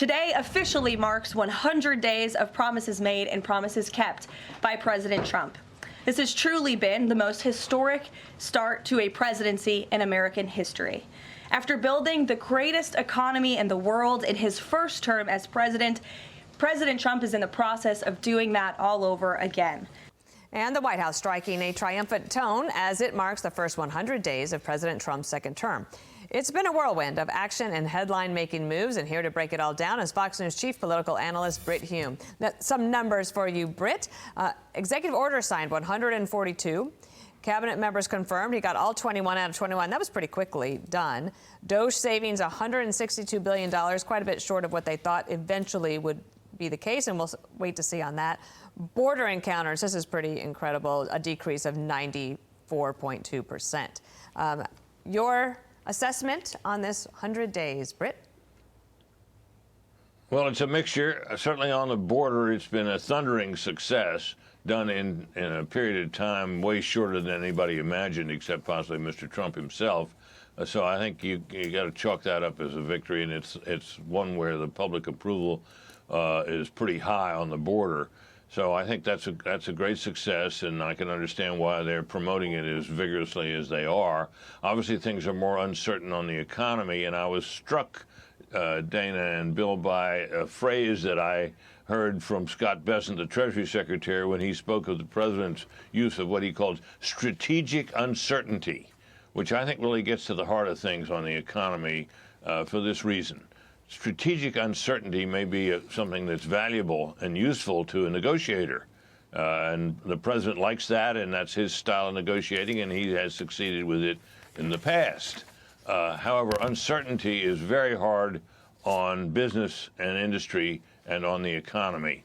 Today officially marks 100 days of promises made and promises kept by President Trump. This has truly been the most historic start to a presidency in American history. After building the greatest economy in the world in his first term as president, President Trump is in the process of doing that all over again. And the White House striking a triumphant tone as it marks the first 100 days of President Trump's second term. It's been a whirlwind of action and headline-making moves, and here to break it all down is Fox News chief political analyst Brit Hume. Now, some numbers for you, Brit. Executive order signed 142. Cabinet members confirmed he got all 21 out of 21. That was pretty quickly done. Doge savings $162 billion, quite a bit short of what they thought eventually would be the case, and we'll wait to see on that. Border encounters, this is pretty incredible, a decrease of 94.2%. Your assessment on this 100 days, Brit? Well, it's a mixture. Certainly on the border, it's been a thundering success, done in a period of time way shorter than anybody imagined, except possibly Mr. Trump himself. So I think you got to chalk that up as a victory, and it's one where the public approval is pretty high on the border. So I think that's a great success, and I can understand why they're promoting it as vigorously as they are. Obviously, things are more uncertain on the economy, and I was struck, Dana and Bill, by a phrase that I heard from Scott Bessent, the Treasury Secretary, when he spoke of the president's use of what he called strategic uncertainty, which I think really gets to the heart of things on the economy for this reason. Strategic uncertainty may be something that's valuable and useful to a negotiator. And the president likes that, and that's his style of negotiating, and he has succeeded with it in the past. However, uncertainty is very hard on business and industry and on the economy.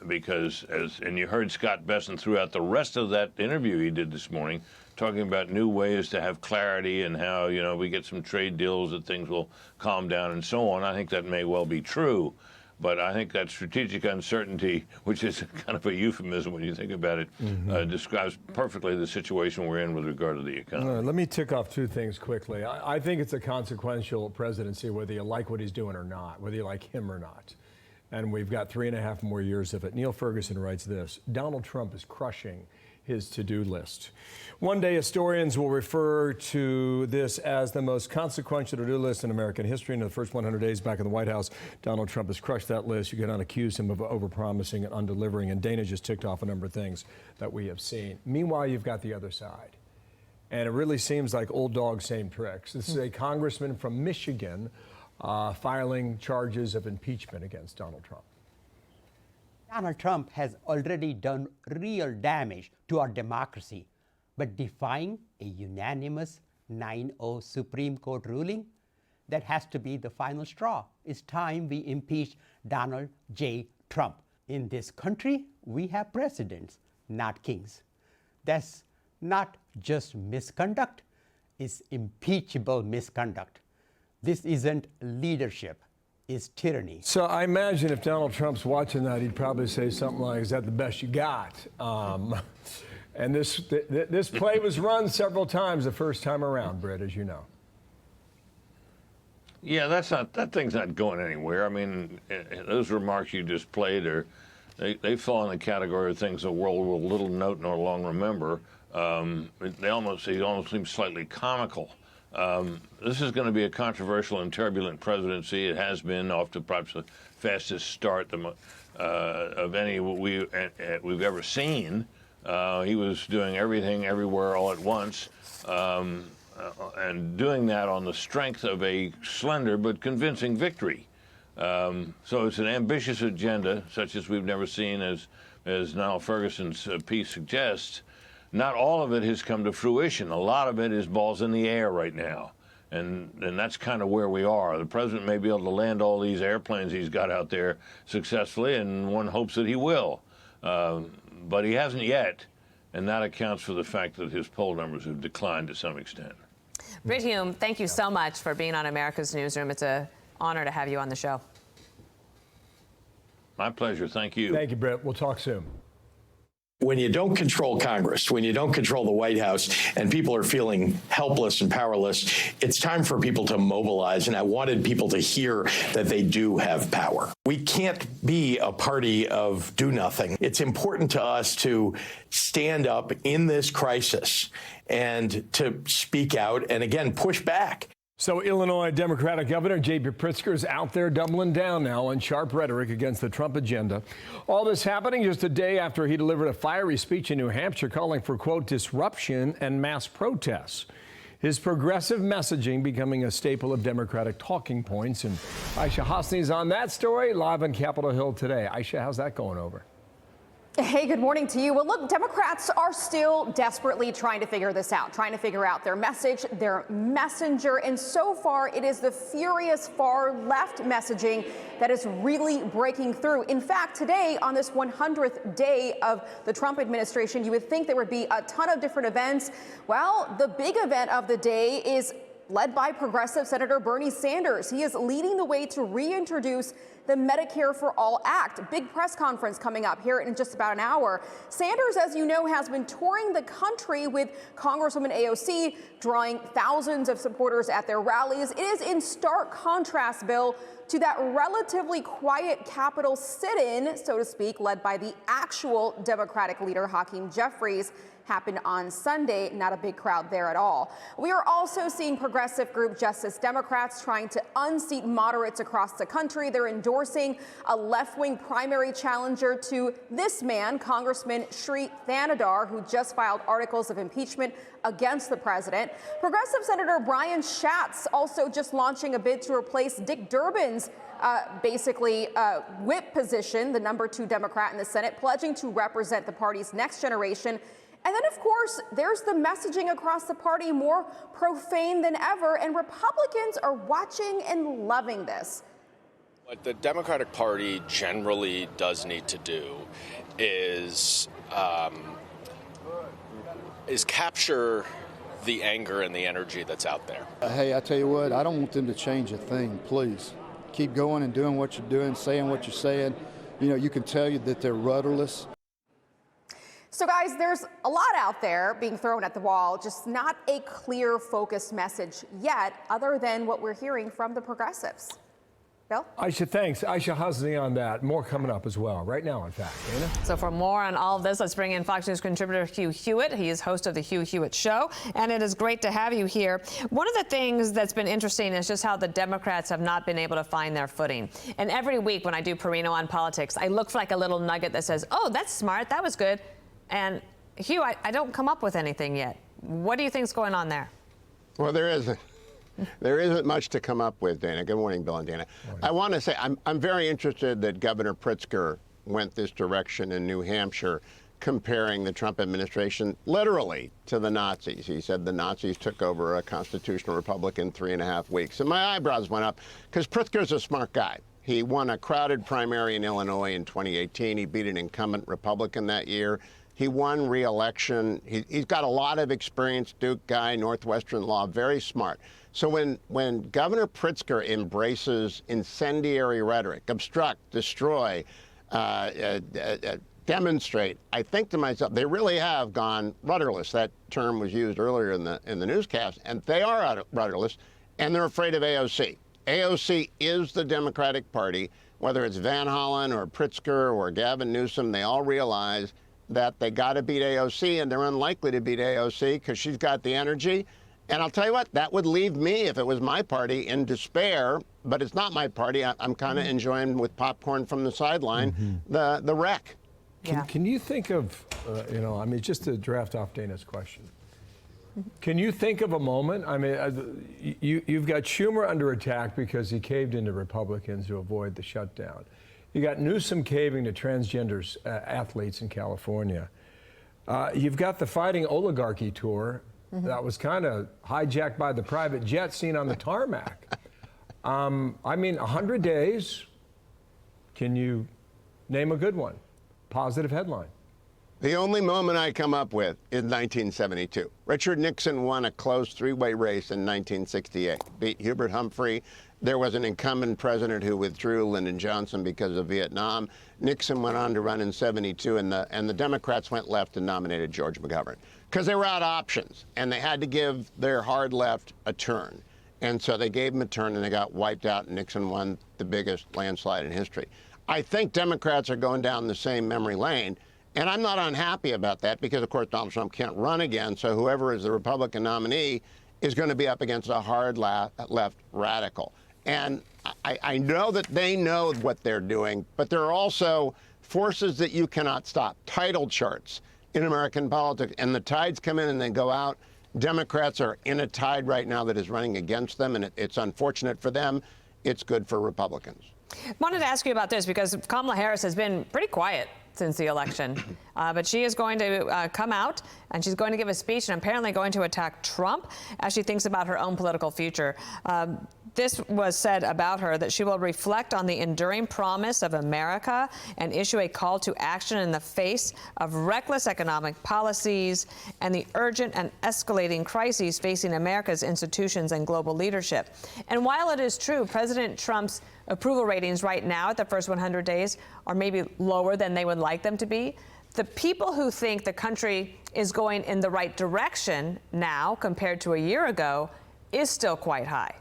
Because, and you heard Scott Bessent throughout the rest of that interview he did this morning, talking about new ways to have clarity and how, we get some trade deals that things will calm down and so on. I think that may well be true. But I think that strategic uncertainty, which is kind of a euphemism when you think about it, describes perfectly the situation we're in with regard to the economy. Let me tick off two things quickly. I think it's a consequential presidency, whether you like what he's doing or not, whether you like him or not. And we've got 3.5 more years of it. Neil Ferguson writes this: Donald Trump is crushing his to-do list. One day, historians will refer to this as the most consequential to-do list in American history. In the first 100 days back in the White House, Donald Trump has crushed that list. You cannot accuse him of overpromising and undelivering. And Dana just ticked off a number of things that we have seen. Meanwhile, you've got the other side. And it really seems like old dog, same tricks. This is a congressman from Michigan filing charges of impeachment against Donald Trump. Donald Trump has already done real damage to our democracy, but defying a unanimous 9-0 Supreme Court ruling, that has to be the final straw. It's time we impeach Donald J. Trump. In this country, we have presidents, not kings. That's not just misconduct, it's impeachable misconduct. This isn't leadership. Is tyranny. So I imagine if Donald Trump's watching that, he'd probably say something like, "Is that the best you got?" And this play was run several times the first time around, Brit, as you know. Yeah, that thing's not going anywhere. I mean, those remarks you just played they fall in the category of things the world will little note nor long remember. They almost seem slightly comical. This is going to be a controversial and turbulent presidency. It has been off to perhaps the fastest start of any we've ever seen. He was doing everything, everywhere, all at once, and doing that on the strength of a slender but convincing victory. So it's an ambitious agenda, such as we've never seen, as Niall Ferguson's piece suggests. Not all of it has come to fruition. A lot of it is balls in the air right now. And that's kind of where we are. The president may be able to land all these airplanes he's got out there successfully, and one hopes that he will. But he hasn't yet, and that accounts for the fact that his poll numbers have declined to some extent. Brit Hume, thank you so much for being on America's Newsroom. It's an honor to have you on the show. My pleasure. Thank you. Thank you, Brit. We'll talk soon. When you don't control Congress, when you don't control the White House, and people are feeling helpless and powerless, it's time for people to mobilize, and I wanted people to hear that they do have power. We can't be a party of do-nothing. It's important to us to stand up in this crisis and to speak out and, again, push back. So Illinois Democratic Governor J.B. Pritzker is out there doubling down now on sharp rhetoric against the Trump agenda. All this happening just a day after he delivered a fiery speech in New Hampshire calling for, quote, disruption and mass protests. His progressive messaging becoming a staple of Democratic talking points. And Aisha Hasni's on that story live on Capitol Hill today. Aisha, how's that going over? Hey, good morning to you. Well, look, Democrats are still desperately trying to figure this out, trying to figure out their message, their messenger. And so far, it is the furious far left messaging that is really breaking through. In fact, today, on this 100th day of the Trump administration, you would think there would be a ton of different events. Well, the big event of the day is led by progressive Senator Bernie Sanders. He is leading the way to reintroduce the Medicare for All Act. Big press conference coming up here in just about an hour. Sanders, as you know, has been touring the country with Congresswoman AOC, drawing thousands of supporters at their rallies. It is in stark contrast, Bill, to that relatively quiet Capitol sit-in, so to speak, led by the actual Democratic leader, Hakeem Jeffries, happened on Sunday. Not a big crowd there at all. We are also seeing progressive group Justice Democrats trying to unseat moderates across the country. They're endorsing a left-wing primary challenger to this man, Congressman Sri Thanadar, who just filed articles of impeachment against the president. Progressive Senator Brian Schatz also just launching a bid to replace Dick Durbin's whip position, the number 2 Democrat in the Senate, pledging to represent the party's next generation. And then, of course, there's the messaging across the party, more profane than ever, and Republicans are watching and loving this. What the Democratic Party generally does need to do is capture the anger and the energy that's out there. Hey, I tell you what, I don't want them to change a thing, please. Keep going and doing what you're doing, saying what you're saying. You know, you can tell you that they're rudderless. So, guys, there's a lot out there being thrown at the wall, just not a clear, focused message yet, other than what we're hearing from the progressives. Bill? Aisha, thanks. Aisha Hasni on that. More coming up as well. Right now, in fact. Dana? So for more on all of this, let's bring in Fox News contributor Hugh Hewitt. He is host of the Hugh Hewitt Show, and it is great to have you here. One of the things that's been interesting is just how the Democrats have not been able to find their footing. And every week when I do Perino on politics, I look for like a little nugget that says, oh, that's smart, that was good. And Hugh, I don't come up with anything yet. What do you think's going on there? Well, there isn't much to come up with, Dana. Good morning, Bill and Dana. I want to say I'm very interested that Governor Pritzker went this direction in New Hampshire, comparing the Trump administration literally to the Nazis. He said the Nazis took over a constitutional republic in 3.5 weeks. And my eyebrows went up because Pritzker's a smart guy. He won a crowded primary in Illinois in 2018. He beat an incumbent Republican that year. He won re-election. He's got a lot of experience, Duke guy, Northwestern law, very smart. So when Governor Pritzker embraces incendiary rhetoric, obstruct, destroy, demonstrate, I think to myself, they really have gone rudderless. That term was used earlier in the newscast, and they are rudderless, and they're afraid of AOC. AOC is the Democratic Party. Whether it's Van Hollen or Pritzker or Gavin Newsom, they all realize that they got to beat AOC, and they're unlikely to beat AOC because she's got the energy. And I'll tell you what, that would leave me, if it was my party, in despair. But it's not my party. I'm kind of enjoying with popcorn from the sideline the wreck. Can you think of, just to draft off Dana's question, can you think of a moment? I mean, you've got Schumer under attack because he caved into Republicans to avoid the shutdown. You got Newsom caving to transgender athletes in California. You've got the Fighting Oligarchy tour that was kind of hijacked by the private jet seen on the tarmac. 100 days. Can you name a good one? Positive headline. The only moment I come up with is 1972. Richard Nixon won a close three-way race in 1968, beat Hubert Humphrey. There was an incumbent president who withdrew, Lyndon Johnson, because of Vietnam. Nixon went on to run in 72, and the Democrats went left and nominated George McGovern because they were out of options, and they had to give their hard left a turn. And so they gave him a turn, and they got wiped out, and Nixon won the biggest landslide in history. I think Democrats are going down the same memory lane. And I'm not unhappy about that because, of course, Donald Trump can't run again. So whoever is the Republican nominee is going to be up against a hard left radical. And I know that they know what they're doing, but there are also forces that you cannot stop. Tidal charts in American politics. And the tides come in and they go out. Democrats are in a tide right now that is running against them. And it's unfortunate for them. It's good for Republicans. I wanted to ask you about this because Kamala Harris has been pretty quiet since the election. But she is going to come out and she's going to give a speech and apparently going to attack Trump as she thinks about her own political future. This was said about her that she will reflect on the enduring promise of America and issue a call to action in the face of reckless economic policies and the urgent and escalating crises facing America's institutions and global leadership. And while it is true, President Trump's approval ratings right now at the first 100 days are maybe lower than they would like them to be, the people who think the country is going in the right direction now compared to a year ago is still quite high.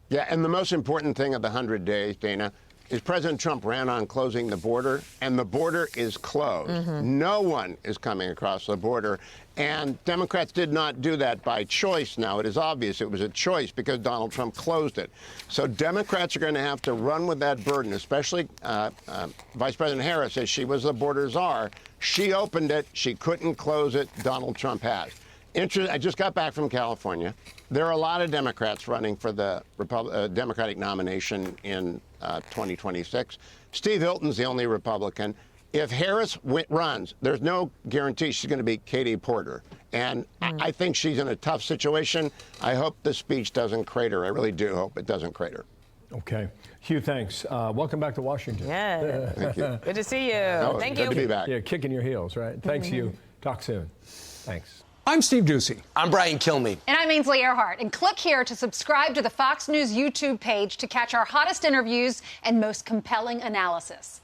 Yeah, and the most important thing of the 100 days, Dana, is President Trump ran on closing the border, and the border is closed. No one is coming across the border, and Democrats did not do that by choice now. It is obvious it was a choice because Donald Trump closed it. So Democrats are going to have to run with that burden, especially Vice President Harris, as she was the border czar. She opened it. She couldn't close it. Donald Trump has. I just got back from California. There are a lot of Democrats running for the Democratic nomination in 2026. Steve Hilton's the only Republican. If Harris runs, there's no guarantee she's going to beat Katie Porter. And I think she's in a tough situation. I hope the speech doesn't crater. I really do hope it doesn't crater. Okay. Hugh, thanks. Welcome back to Washington. Yeah. Thank you. Good to see you. Thank you. Good to be back. Yeah, kicking your heels, right? Thanks, Hugh. Talk soon. Thanks. I'm Steve Ducey. I'm Brian Kilmeade. And I'm Ainsley Earhart. And click here to subscribe to the Fox News YouTube page to catch our hottest interviews and most compelling analysis.